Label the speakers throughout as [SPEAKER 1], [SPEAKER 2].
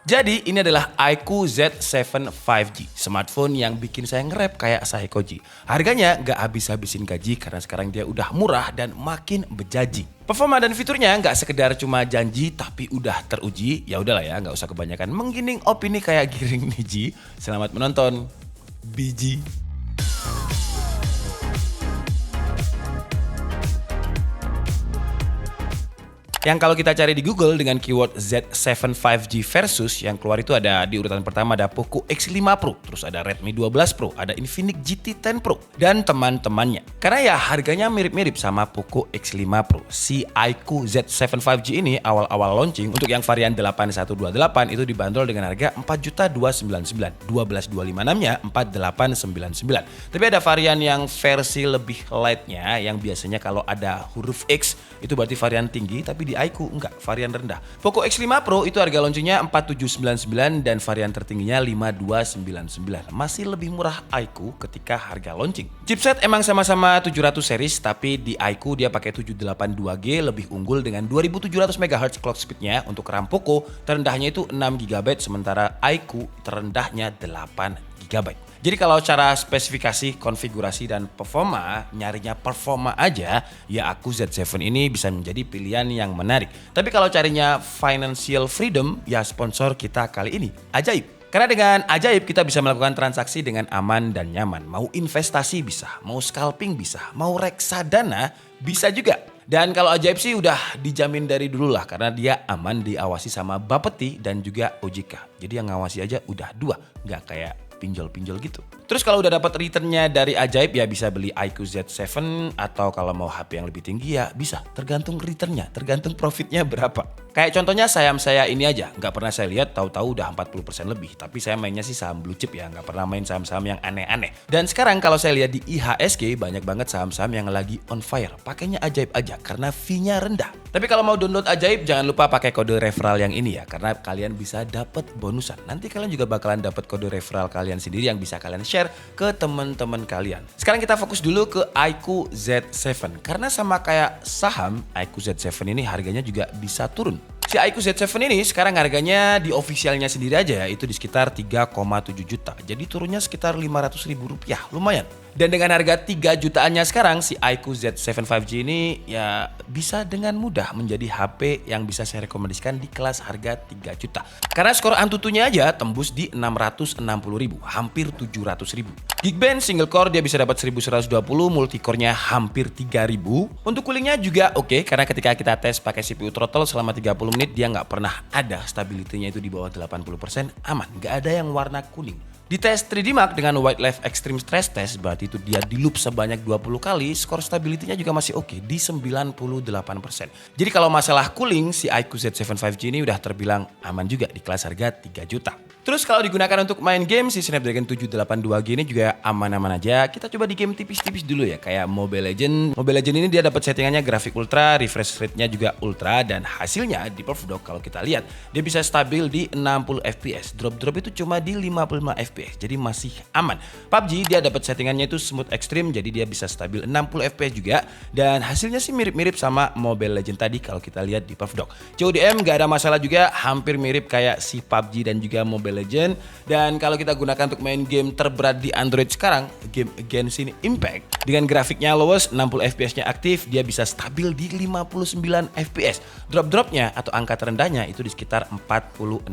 [SPEAKER 1] Jadi ini adalah iQOO Z7 5G, smartphone yang bikin saya nge-rap kayak Saikoji. Harganya nggak habis-habisin gaji karena sekarang dia udah murah dan makin bejaji. Performa dan fiturnya nggak sekedar cuma janji tapi udah teruji. Ya udahlah ya, nggak usah kebanyakan menggiring opini kayak Giring Niji. Selamat menonton, biji. Yang kalau kita cari di Google dengan keyword Z7 5G versus yang keluar itu ada di urutan pertama ada Poco X5 Pro, terus ada Redmi 12 Pro, ada Infinix GT 10 Pro dan teman-temannya. Karena ya harganya mirip-mirip sama Poco X5 Pro. Si iQOO Z7 5G ini awal-awal launching untuk yang varian 8128 itu dibanderol dengan harga 4.299. 12256-nya 4899. Tapi ada varian yang versi lebih light-nya yang biasanya kalau ada huruf X itu berarti varian tinggi, tapi di iQOO enggak, varian rendah. Poco X5 Pro itu harga launchingnya 4799 dan varian tertingginya 5299. Masih lebih murah iQOO ketika harga launching. Chipset emang sama-sama 700 series, tapi di iQOO dia pakai 782G lebih unggul dengan 2700 MHz clock speednya. Untuk RAM Poco terendahnya itu 6 GB, sementara iQOO terendahnya 8 GB. Jadi kalau cara spesifikasi, konfigurasi, dan performa, nyarinya performa aja, ya iQOO Z7 ini bisa menjadi pilihan yang menarik. Tapi kalau carinya financial freedom, ya sponsor kita kali ini, Ajaib. Karena dengan Ajaib kita bisa melakukan transaksi dengan aman dan nyaman. Mau investasi bisa, mau scalping bisa, mau reksadana bisa juga. Dan kalau Ajaib sih udah dijamin dari dulu lah karena dia aman, diawasi sama Bapeti dan juga OJK. Jadi yang ngawasi aja udah 2, nggak kayak pinjol-pinjol gitu. Terus kalau udah dapat returnnya dari Ajaib ya bisa beli iQOO Z7 atau kalau mau HP yang lebih tinggi ya bisa. Tergantung returnnya, tergantung profitnya berapa. Kayak contohnya saham saya ini aja, nggak pernah saya lihat tahu-tahu udah 40% lebih. Tapi saya mainnya sih saham blue chip ya, nggak pernah main saham-saham yang aneh-aneh. Dan sekarang kalau saya lihat di IHSG banyak banget saham-saham yang lagi on fire. Pakainya Ajaib aja karena fee-nya rendah. Tapi kalau mau download Ajaib jangan lupa pakai kode referral yang ini ya, karena kalian bisa dapat bonusan. Nanti kalian juga bakalan dapat kode referral kalian sendiri yang bisa kalian share ke teman-teman kalian. Sekarang kita fokus dulu ke iQOO Z7 karena sama kayak saham, iQOO Z7 ini harganya juga bisa turun. Si iQOO Z7 ini sekarang harganya di officialnya sendiri aja itu di sekitar 3,7 juta. Jadi turunnya sekitar 500 ribu rupiah, lumayan. Dan dengan harga 3 jutaannya sekarang si iQOO Z7 5G ini ya bisa dengan mudah menjadi HP yang bisa saya rekomendasikan di kelas harga 3 juta. Karena skor Antutunya aja tembus di 660 ribu, hampir 700 ribu. Geekbench single core dia bisa dapat 1120, multicore-nya hampir 3000. Untuk coolingnya juga oke, karena ketika kita tes pakai CPU throttle selama 30 menit dia nggak pernah ada stability-nya itu di bawah 80%, aman, nggak ada yang warna kuning. Di tes 3D Mark dengan Wildlife Extreme Stress Test, berarti itu dia di loop sebanyak 20 kali, skor stability-nya juga masih oke, di 98%. Jadi kalau masalah cooling, si iQOO Z7 5G ini udah terbilang aman juga di kelas harga 3 juta. Terus kalau digunakan untuk main game, si Snapdragon 782G ini juga aman-aman aja. Kita coba di game tipis-tipis dulu ya, kayak Mobile Legends. Mobile Legends ini dia dapat settingannya grafik ultra, refresh rate-nya juga ultra, dan hasilnya di Perfdock kalau kita lihat, dia bisa stabil di 60 FPS. Drop-drop itu cuma di 55 FPS, jadi masih aman. PUBG dia dapat settingannya itu smooth extreme, jadi dia bisa stabil 60 FPS juga, dan hasilnya sih mirip-mirip sama Mobile Legends tadi kalau kita lihat di Perfdock. CODM gak ada masalah juga, hampir mirip kayak si PUBG dan juga Mobile Legend. Dan kalau kita gunakan untuk main game terberat di Android sekarang, game Genshin Impact, dengan grafiknya lowest 60 FPS-nya aktif, dia bisa stabil di 59 FPS. Drop-dropnya atau angka terendahnya itu di sekitar 46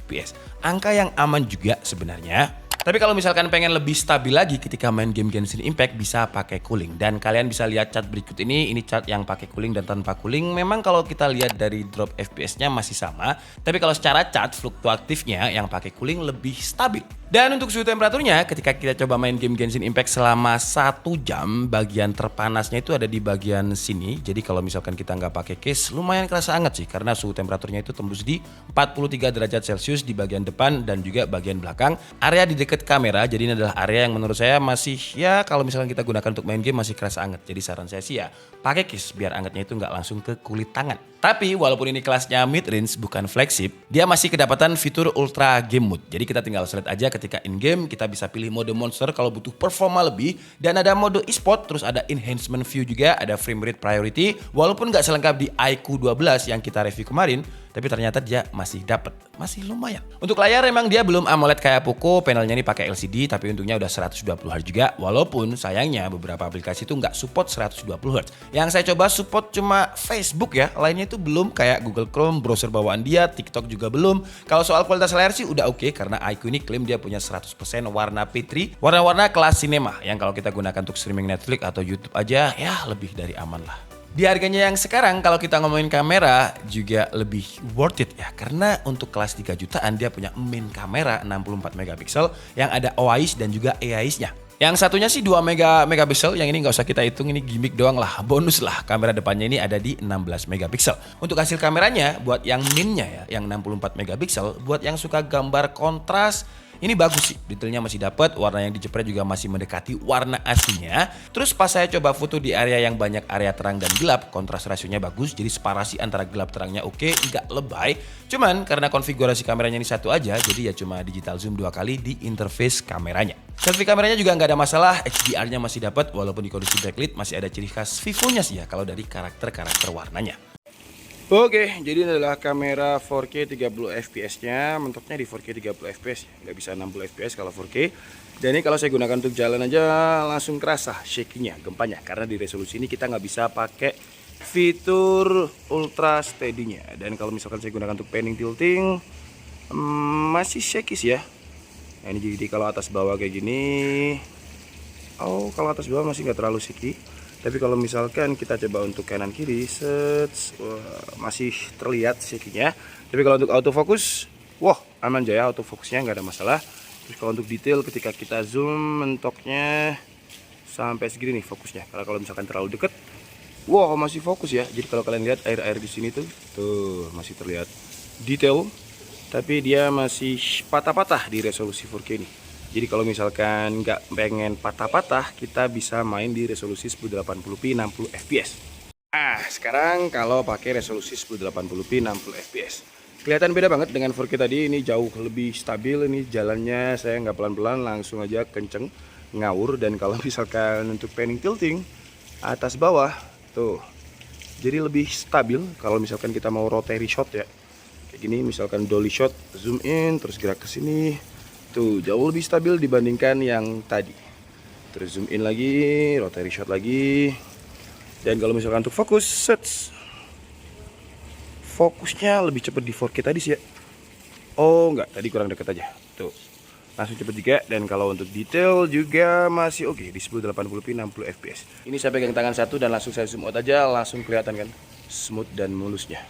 [SPEAKER 1] FPS. Angka yang aman juga sebenarnya. Tapi kalau misalkan pengen lebih stabil lagi ketika main game Genshin Impact bisa pakai cooling. Dan kalian bisa lihat chart berikut ini chart yang pakai cooling dan tanpa cooling. Memang kalau kita lihat dari drop FPS-nya masih sama, tapi kalau secara chart fluktuatifnya yang pakai cooling lebih stabil. Dan untuk suhu temperaturnya ketika kita coba main game Genshin Impact selama 1 jam, bagian terpanasnya itu ada di bagian sini. Jadi kalau misalkan kita nggak pakai case lumayan kerasa hangat sih, karena suhu temperaturnya itu tembus di 43 derajat Celcius di bagian depan dan juga bagian belakang. Area di dekat kamera, jadi ini adalah area yang menurut saya masih ya kalau misalkan kita gunakan untuk main game masih kerasa hangat. Jadi saran saya sih ya pakai case biar hangatnya itu nggak langsung ke kulit tangan. Tapi walaupun ini kelasnya mid range bukan flagship, dia masih kedapatan fitur ultra game mode. Jadi kita tinggal select aja ke ketika in-game kita bisa pilih mode monster kalau butuh performa lebih. Dan ada mode e-sport, terus ada enhancement view juga, ada frame rate priority. Walaupun nggak selengkap di iQOO 12 yang kita review kemarin, tapi ternyata dia masih masih lumayan. Untuk layar emang dia belum AMOLED kayak Poco, panelnya ini pakai LCD tapi untungnya udah 120Hz juga. Walaupun sayangnya beberapa aplikasi itu nggak support 120Hz. Yang saya coba support cuma Facebook ya, lainnya itu belum, kayak Google Chrome, browser bawaan dia, TikTok juga belum. Kalau soal kualitas layar sih udah oke, karena iQOO ini klaim dia punya 100% warna P3, warna-warna kelas cinema yang kalau kita gunakan untuk streaming Netflix atau YouTube aja ya lebih dari aman lah. Di harganya yang sekarang kalau kita ngomongin kamera juga lebih worth it ya, karena untuk kelas 3 jutaan dia punya main kamera 64 megapiksel yang ada OIS dan juga EIS-nya. Yang satunya sih 2 megapiksel, yang ini nggak usah kita hitung, ini gimmick doang lah, bonus lah. Kamera depannya ini ada di 16 megapiksel. Untuk hasil kameranya buat yang min-nya ya, yang 64 megapiksel, buat yang suka gambar kontras, ini bagus sih, detailnya masih dapat, warna yang dijepret juga masih mendekati warna aslinya. Terus pas saya coba foto di area yang banyak area terang dan gelap, kontras rasionya bagus, jadi separasi antara gelap terangnya oke, nggak lebay. Cuman karena konfigurasi kameranya ini satu aja, jadi ya cuma digital zoom 2 kali di interface kameranya. Selfie kameranya juga nggak ada masalah, HDR-nya masih dapat, walaupun di kondisi backlit masih ada ciri khas Vivo-nya sih ya kalau dari karakter warnanya. Oke, jadi ini adalah kamera 4K 30 fps-nya, mentoknya di 4K 30 fps, nggak bisa 60 fps kalau 4K. Dan ini kalau saya gunakan untuk jalan aja langsung kerasa shaking-nya, gempanya, karena di resolusi ini kita nggak bisa pakai fitur ultra steady-nya. Dan kalau misalkan saya gunakan untuk panning tilting, masih shaky sih ya. Nah, ini jadi kalau atas bawah kayak gini, kalau atas bawah masih nggak terlalu shaky. Tapi kalau misalkan kita coba untuk kanan kiri, masih terlihat shaky-nya. Tapi kalau untuk autofocus, wah aman jaya, autofocusnya nggak ada masalah. Terus kalau untuk detail ketika kita zoom, mentoknya sampai segini nih fokusnya. Karena kalau misalkan terlalu deket, wah masih fokus ya. Jadi kalau kalian lihat air-air di sini tuh masih terlihat detail. Tapi dia masih patah-patah di resolusi 4K ini. Jadi kalau misalkan nggak pengen patah-patah, kita bisa main di resolusi 1080p 60 fps. Nah, sekarang kalau pakai resolusi 1080p 60 fps, kelihatan beda banget dengan 4K tadi. Ini jauh lebih stabil. Ini jalannya saya nggak pelan-pelan, langsung aja kenceng, ngawur. Dan kalau misalkan untuk panning tilting atas bawah tuh, jadi lebih stabil. Kalau misalkan kita mau rotary shot ya, kayak gini, misalkan dolly shot, zoom in, terus gerak ke sini. Tuh jauh lebih stabil dibandingkan yang tadi. Terus zoom in lagi, rotary shot lagi. Dan kalau misalkan untuk fokus, fokusnya lebih cepat di 4K tadi sih ya. Oh enggak, tadi kurang dekat aja. Tuh langsung cepet juga. Dan kalau untuk detail juga masih oke di 1080p 60 fps. Ini saya pegang tangan satu dan langsung saya zoom out aja, langsung kelihatan kan smooth dan mulusnya.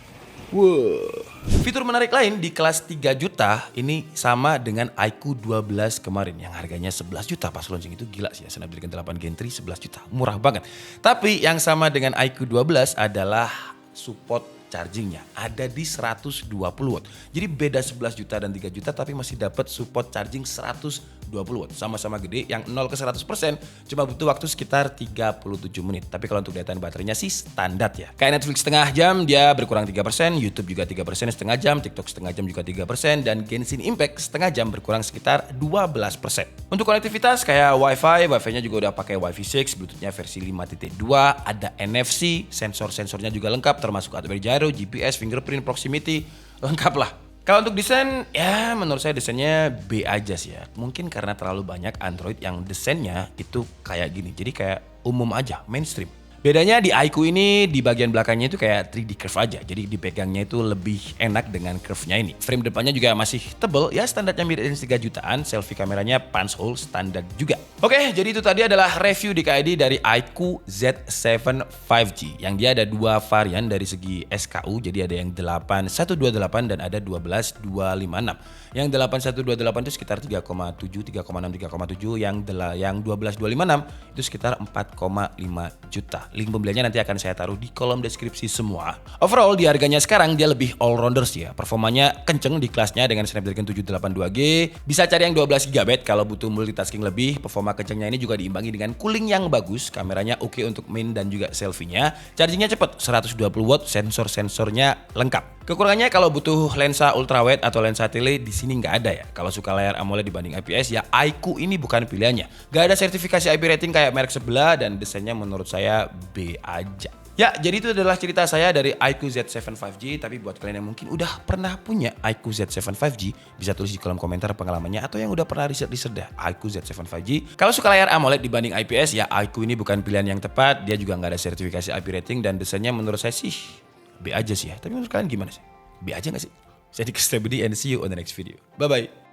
[SPEAKER 1] Wow. Fitur menarik lain di kelas 3 juta ini sama dengan iQOO 12 kemarin yang harganya 11 juta pas launching. Itu gila sih ya, Snapdragon 8 Gen 3 11 juta, murah banget. Tapi yang sama dengan iQOO 12 adalah support chargingnya, ada di 120 watt. Jadi beda 11 juta dan 3 juta tapi masih dapat support charging 120 watt. Sama-sama gede, yang 0 ke 100% cuma butuh waktu sekitar 37 menit. Tapi kalau untuk daya tahan baterainya sih standar ya. Kayak Netflix setengah jam dia berkurang 3%, YouTube juga 3% setengah jam, TikTok setengah jam juga 3%, dan Genshin Impact setengah jam berkurang sekitar 12%. Untuk konektivitas kayak Wi-Fi-nya juga udah pakai Wi-Fi 6, Bluetooth-nya versi 5.2, ada NFC, sensor-sensornya juga lengkap termasuk adapter gyro, GPS, fingerprint, proximity, lengkap lah. Kalau untuk desain, ya menurut saya desainnya B aja sih ya. Mungkin karena terlalu banyak Android yang desainnya itu kayak gini. Jadi kayak umum aja, mainstream. Bedanya di iQOO ini di bagian belakangnya itu kayak 3D curve aja. Jadi dipegangnya itu lebih enak dengan curve-nya ini. Frame depannya juga masih tebel, ya standarnya mid-range 3 jutaan. Selfie kameranya punch hole standar juga. Oke, jadi itu tadi adalah review di KID dari iQOO Z7 5G. Yang dia ada dua varian dari segi SKU. Jadi ada yang 8128 dan ada 12256. Yang 8128 itu sekitar 3,7, 3,6, 3,7. Yang 12256 itu sekitar 4,5 juta. Link pembeliannya nanti akan saya taruh di kolom deskripsi semua. Overall di harganya sekarang dia lebih all-rounder sih ya. Performanya kenceng di kelasnya dengan Snapdragon 782G. Bisa cari yang 12GB kalau butuh multitasking lebih. Performa kencengnya ini juga diimbangi dengan cooling yang bagus. Kameranya oke untuk main dan juga selfie-nya. Chargingnya cepat, 120 watt, sensor-sensornya lengkap. Kekurangannya kalau butuh lensa ultrawide atau lensa tele di sini nggak ada ya. Kalau suka layar AMOLED dibanding IPS ya iQOO ini bukan pilihannya. Nggak ada sertifikasi IP rating kayak merek sebelah dan desainnya menurut saya B aja. Ya, jadi itu adalah cerita saya dari iQOO Z7 5G. Tapi buat kalian yang mungkin udah pernah punya iQOO Z7 5G, bisa tulis di kolom komentar pengalamannya atau yang udah pernah riset-riset dah iQOO Z7 5G. Kalau suka layar AMOLED dibanding IPS ya iQOO ini bukan pilihan yang tepat. Dia juga nggak ada sertifikasi IP rating dan desainnya menurut saya sih B aja sih ya. Tapi menurut kalian gimana sih? B aja nggak sih? Saya Diki Setiabudi and see you on the next video. Bye-bye.